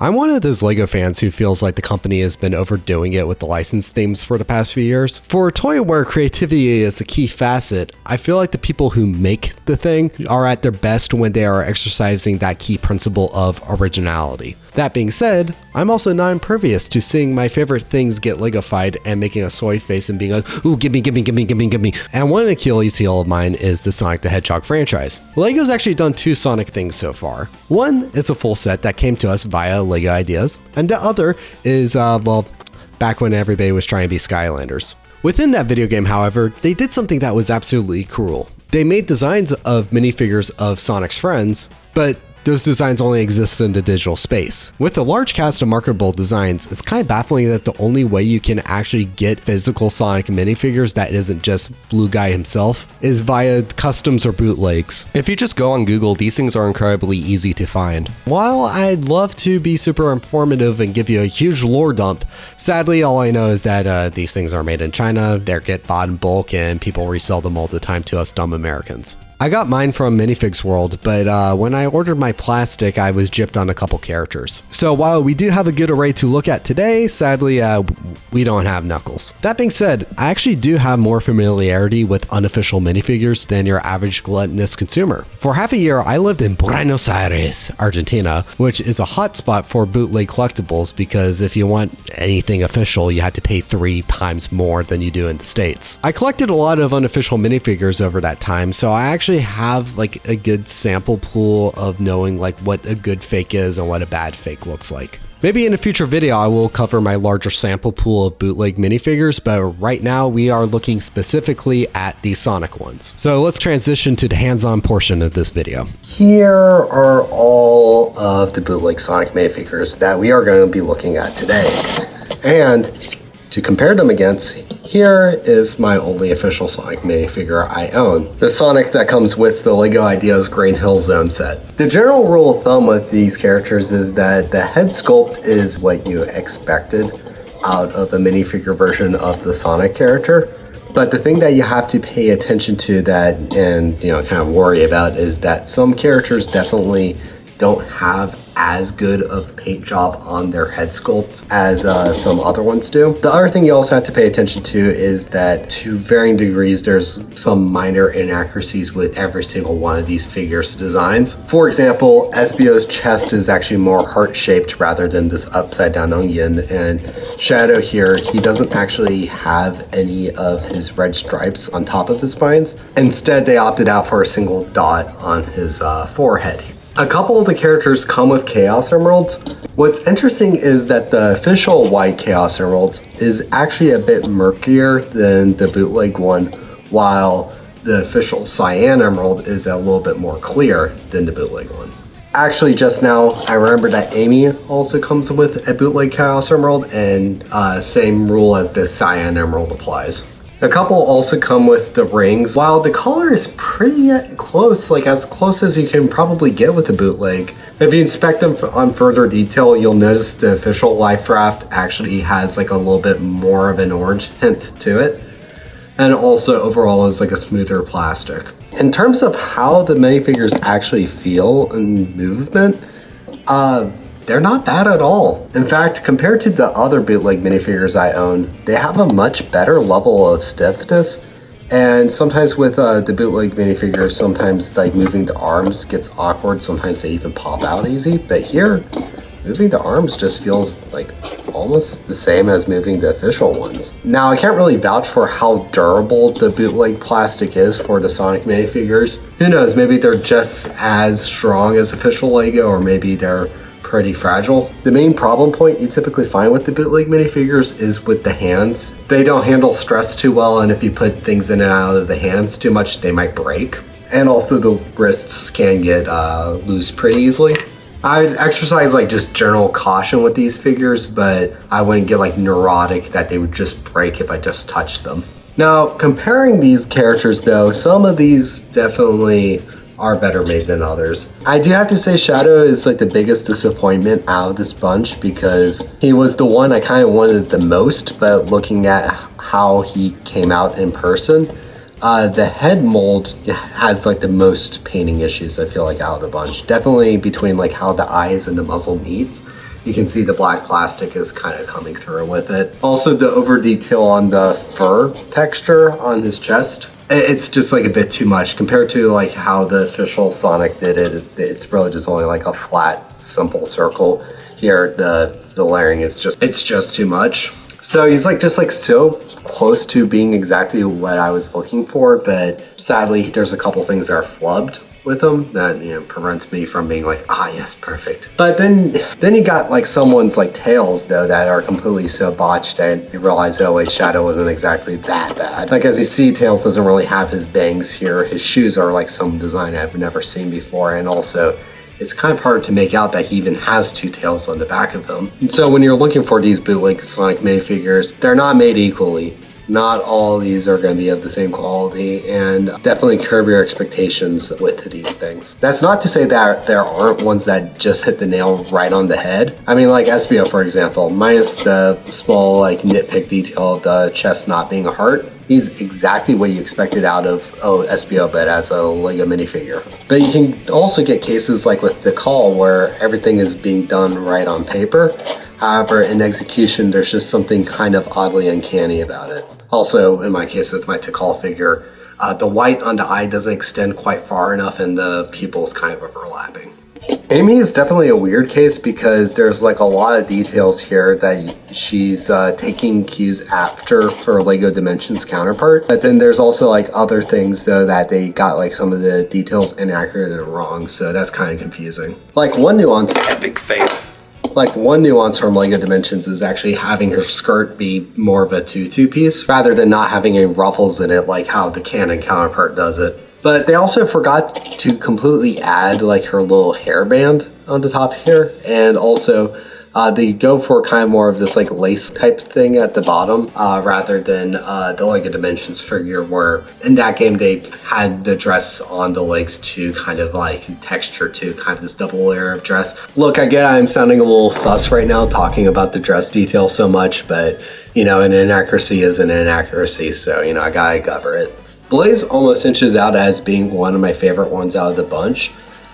I'm one of those LEGO fans who feels like the company has been overdoing it with the license themes for the past few years. For a toy where creativity is a key facet, I feel like the people who make the thing are at their best when they are exercising that key principle of originality. That being said, I'm also not impervious to seeing my favorite things get Legofied and making a soy face and being like, ooh, gimme, gimme, gimme, gimme, gimme. And one Achilles heel of mine is the Sonic the Hedgehog franchise. LEGO's actually done two Sonic things so far. One is a full set that came to us via LEGO Ideas, and the other is, back when everybody was trying to be Skylanders. Within that video game, however, they did something that was absolutely cruel. They made designs of minifigures of Sonic's friends, but those designs only exist in the digital space. With a large cast of marketable designs, it's kind of baffling that the only way you can actually get physical Sonic minifigures that isn't just Blue Guy himself is via customs or bootlegs. If you just go on Google, these things are incredibly easy to find. While I'd love to be super informative and give you a huge lore dump, sadly all I know is that these things are made in China, they get bought in bulk, and people resell them all the time to us dumb Americans. I got mine from Minifigs World, but when I ordered my plastic, I was gypped on a couple characters. So while we do have a good array to look at today, sadly, we don't have Knuckles. That being said, I actually do have more familiarity with unofficial minifigures than your average gluttonous consumer. For half a year, I lived in Buenos Aires, Argentina, which is a hotspot for bootleg collectibles because if you want anything official, you have to pay 3 times more than you do in the States. I collected a lot of unofficial minifigures over that time, so I actually have like a good sample pool of knowing like what a good fake is and what a bad fake looks like. Maybe in a future video I will cover my larger sample pool of bootleg minifigures, but right now we are looking specifically at the Sonic ones. So let's transition to the hands-on portion of this video. Here are all of the bootleg Sonic minifigures that we are going to be looking at today. And to compare them against, here is my only official Sonic minifigure I own, the Sonic that comes with the LEGO Ideas Green Hill Zone set. The general rule of thumb with these characters is that the head sculpt is what you expected out of a minifigure version of the Sonic character. But the thing that you have to pay attention to that and kind of worry about is that some characters definitely don't have as good of paint job on their head sculpt as some other ones do. The other thing you also have to pay attention to is that to varying degrees, there's some minor inaccuracies with every single one of these figures' designs. For example, Espio's chest is actually more heart-shaped rather than this upside-down onion, and Shadow here, he doesn't actually have any of his red stripes on top of his spines. Instead, they opted out for a single dot on his forehead. A couple of the characters come with Chaos Emeralds. What's interesting is that the official white Chaos Emeralds is actually a bit murkier than the bootleg one, while the official Cyan Emerald is a little bit more clear than the bootleg one. Actually, just now, I remember that Amy also comes with a bootleg Chaos Emerald, and same rule as the Cyan Emerald applies. A couple also come with the rings. While the color is pretty close, like as close as you can probably get with a bootleg, if you inspect them on further detail, you'll notice the official Life Draft actually has like a little bit more of an orange hint to it. And also overall is like a smoother plastic. In terms of how the minifigures actually feel in movement, they're not bad at all. In fact, compared to the other bootleg minifigures I own, they have a much better level of stiffness. And sometimes with the bootleg minifigures, sometimes like moving the arms gets awkward. Sometimes they even pop out easy. But here, moving the arms just feels like almost the same as moving the official ones. Now, I can't really vouch for how durable the bootleg plastic is for the Sonic minifigures. Who knows, maybe they're just as strong as official LEGO, or maybe they're pretty fragile. The main problem point you typically find with the bootleg minifigures is with the hands. They don't handle stress too well, and if you put things in and out of the hands too much, they might break. And also the wrists can get loose pretty easily. I'd exercise like just general caution with these figures, but I wouldn't get like neurotic that they would just break if I just touched them. Now, comparing these characters though, some of these definitely are better made than others. I do have to say Shadow is like the biggest disappointment out of this bunch because he was the one I kind of wanted the most, but looking at how he came out in person, the head mold has like the most painting issues I feel like out of the bunch. Definitely between like how the eyes and the muzzle meets You can see the black plastic is kind of coming through with it. Also, the over detail on the fur texture on his chest, it's just like a bit too much compared to like how the official Sonic did it. It's really just only like a flat, simple circle. Here, the layering is just too much. So he's like just like so close to being exactly what I was looking for, but sadly there's a couple things that are flubbed with him that, you know, prevents me from being like, ah, yes, perfect. But then you got like someone's like tails though that are completely so botched and you realize, oh wait, Shadow wasn't exactly that bad. Like as you see, Tails doesn't really have his bangs here. His shoes are like some design I've never seen before, and also it's kind of hard to make out that he even has two tails on the back of him. And so when you're looking for these bootleg Sonic minifigures, they're not made equally. Not all of these are going to be of the same quality, and definitely curb your expectations with these things. That's not to say that there aren't ones that just hit the nail right on the head. I mean, like SBO, for example, minus the small like nitpick detail of the chest not being a heart. He's exactly what you expected out of SBO, but as a Lego minifigure. But you can also get cases like with the call where everything is being done right on paper. However, in execution, there's just something kind of oddly uncanny about it. Also, in my case with my Tikal figure, the white on the eye doesn't extend quite far enough and the pupils kind of overlapping. Amy is definitely a weird case because there's like a lot of details here that she's taking cues after her Lego Dimensions counterpart. But then there's also like other things though that they got like some of the details inaccurate and wrong. So that's kind of confusing. Like one nuance. Epic fail. Like one nuance from Lego Dimensions is actually having her skirt be more of a tutu piece rather than not having any ruffles in it like how the Canon counterpart does it. But they also forgot to completely add like her little hairband on the top here, and also they go for kind of more of this like lace type thing at the bottom rather than the Lego Dimensions figure where in that game they had the dress on the legs to kind of like texture to kind of this double layer of dress. Look, I get I'm sounding a little sus right now talking about the dress detail so much, but you know, an inaccuracy is an inaccuracy, so you know, I gotta cover it. Blaze almost inches out as being one of my favorite ones out of the bunch,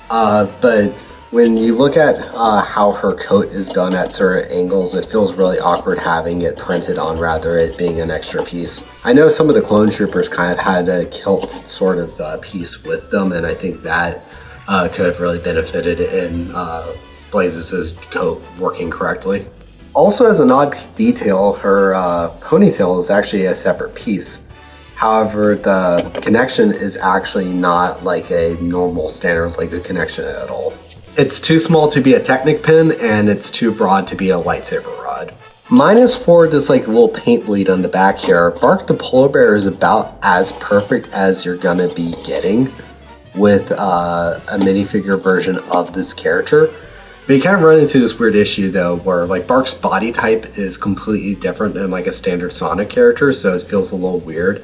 but when you look at how her coat is done at certain angles, it feels really awkward having it printed on rather it being an extra piece. I know some of the clone troopers kind of had a kilt sort of piece with them, and I think that could have really benefited in Blaze's coat working correctly. Also, as an odd detail, her ponytail is actually a separate piece. However, the connection is actually not like a normal standard Lego connection at all. It's too small to be a Technic pin, and it's too broad to be a lightsaber rod. Minus for this like little paint bleed on the back here, Bark the Polar Bear is about as perfect as you're gonna be getting with a minifigure version of this character. But you kind of run into this weird issue though, where like Bark's body type is completely different than like a standard Sonic character, so it feels a little weird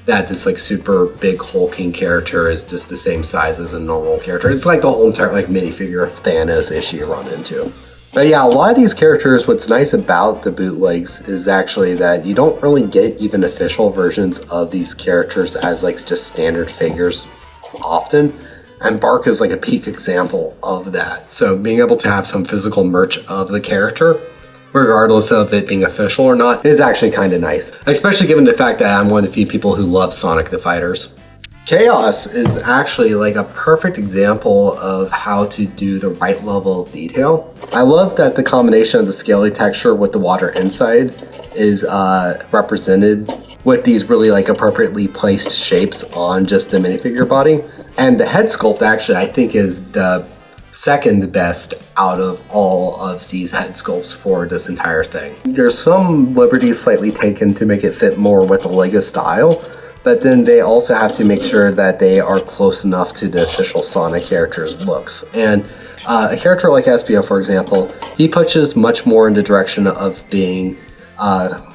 that this like super big hulking character is just the same size as a normal character. It's like the whole entire like minifigure of Thanos issue you run into. But yeah, a lot of these characters, what's nice about the bootlegs is actually that you don't really get even official versions of these characters as like just standard figures often. And Bark is like a peak example of that. So being able to have some physical merch of the character, regardless of it being official or not, is actually kind of nice. Especially given the fact that I'm one of the few people who love Sonic the Fighters. Chaos is actually like a perfect example of how to do the right level of detail. I love that the combination of the scaly texture with the water inside is represented with these really like appropriately placed shapes on just the minifigure body. And the head sculpt actually I think is the second best out of all of these head sculpts for this entire thing. There's some liberties slightly taken to make it fit more with the Lego style, but then they also have to make sure that they are close enough to the official Sonic character's looks. And a character like SBO, for example, he pushes much more in the direction of being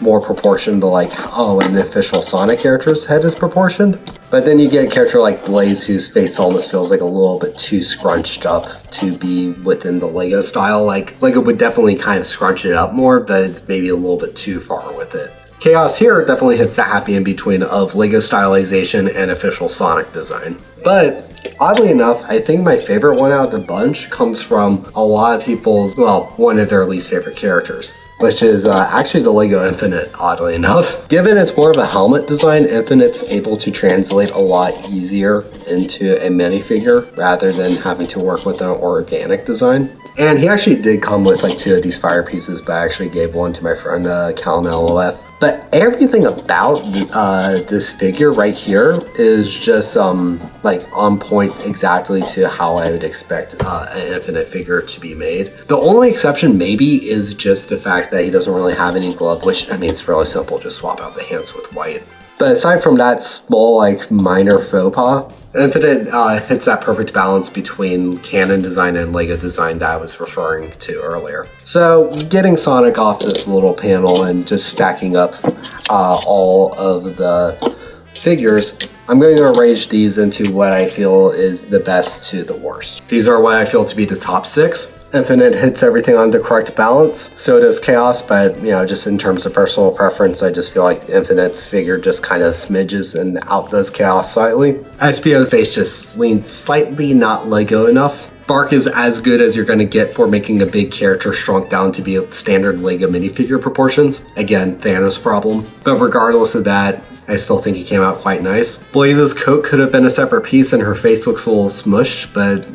more proportioned to like how an official Sonic character's head is proportioned. But then you get a character like Blaze whose face almost feels like a little bit too scrunched up to be within the Lego style. Like Lego would definitely kind of scrunch it up more, but it's maybe a little bit too far with it. Chaos here definitely hits the happy in between of Lego stylization and official Sonic design. But Oddly enough, I think my favorite one out of the bunch comes from a lot of people's, well, one of their least favorite characters, which is actually the Lego Infinite, oddly enough. Given it's more of a helmet design, Infinite's able to translate a lot easier into a minifigure rather than having to work with an organic design. And he actually did come with like 2 of these fire pieces, but I actually gave one to my friend Callan LOF. But everything about this figure right here is just like on point exactly to how I would expect an Infinite figure to be made. The only exception maybe is just the fact that he doesn't really have any glove, which I mean, it's really simple, just swap out the hands with white. But aside from that small, like minor faux pas, Infinite hits that perfect balance between canon design and Lego design that I was referring to earlier. So getting Sonic off this little panel and just stacking up all of the figures, I'm going to arrange these into what I feel is the best to the worst. These are what I feel to be the top 6. Infinite hits everything on the correct balance. So does Chaos, but you know, just in terms of personal preference, I just feel like Infinite's figure just kind of smidges and outdoes Chaos slightly. SPO's face just leans slightly not Lego enough. Bark is as good as you're going to get for making a big character shrunk down to be standard Lego minifigure proportions. Again, Thanos problem. But regardless of that, I still think he came out quite nice. Blaze's coat could have been a separate piece and her face looks a little smushed, but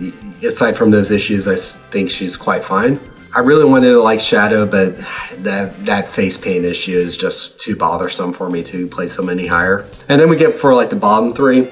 aside from those issues, I think she's quite fine. I really wanted to like Shadow, but that face paint issue is just too bothersome for me to place him any higher. And then we get for like the bottom 3.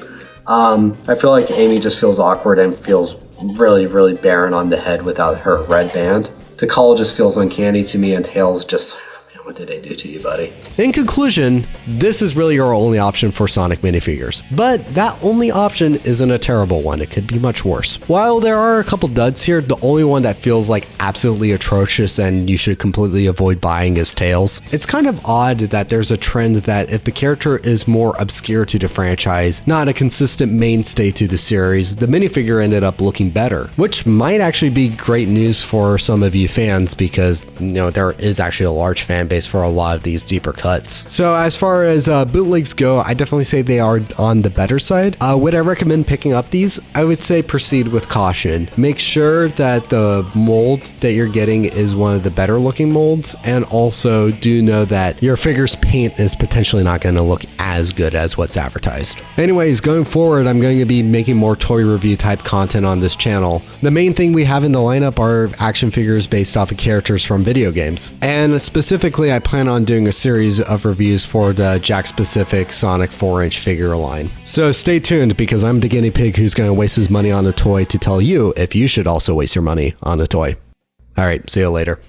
I feel like Amy just feels awkward and feels really, really barren on the head without her red band. Tikal just feels uncanny to me, and Tails just, man, what did they do to you, buddy? In conclusion, this is really your only option for Sonic minifigures, but that only option isn't a terrible one. It could be much worse. While there are a couple duds here, the only one that feels like absolutely atrocious and you should completely avoid buying is Tails. It's kind of odd that there's a trend that if the character is more obscure to the franchise, not a consistent mainstay to the series, the minifigure ended up looking better, which might actually be great news for some of you fans because, you know, there is actually a large fan base for a lot of these deeper cuts. So as far as bootlegs go, I definitely say they are on the better side. Would I recommend picking up these? I would say proceed with caution. Make sure that the mold that you're getting is one of the better looking molds, and also do know that your figure's paint is potentially not going to look as good as what's advertised. Anyways, going forward, I'm going to be making more toy review type content on this channel. The main thing we have in the lineup are action figures based off of characters from video games. And specifically, I plan on doing a series of reviews for the Jakks-Pacific Sonic 4-inch figure line. So stay tuned because I'm the guinea pig who's going to waste his money on a toy to tell you if you should also waste your money on a toy. Alright, see you later.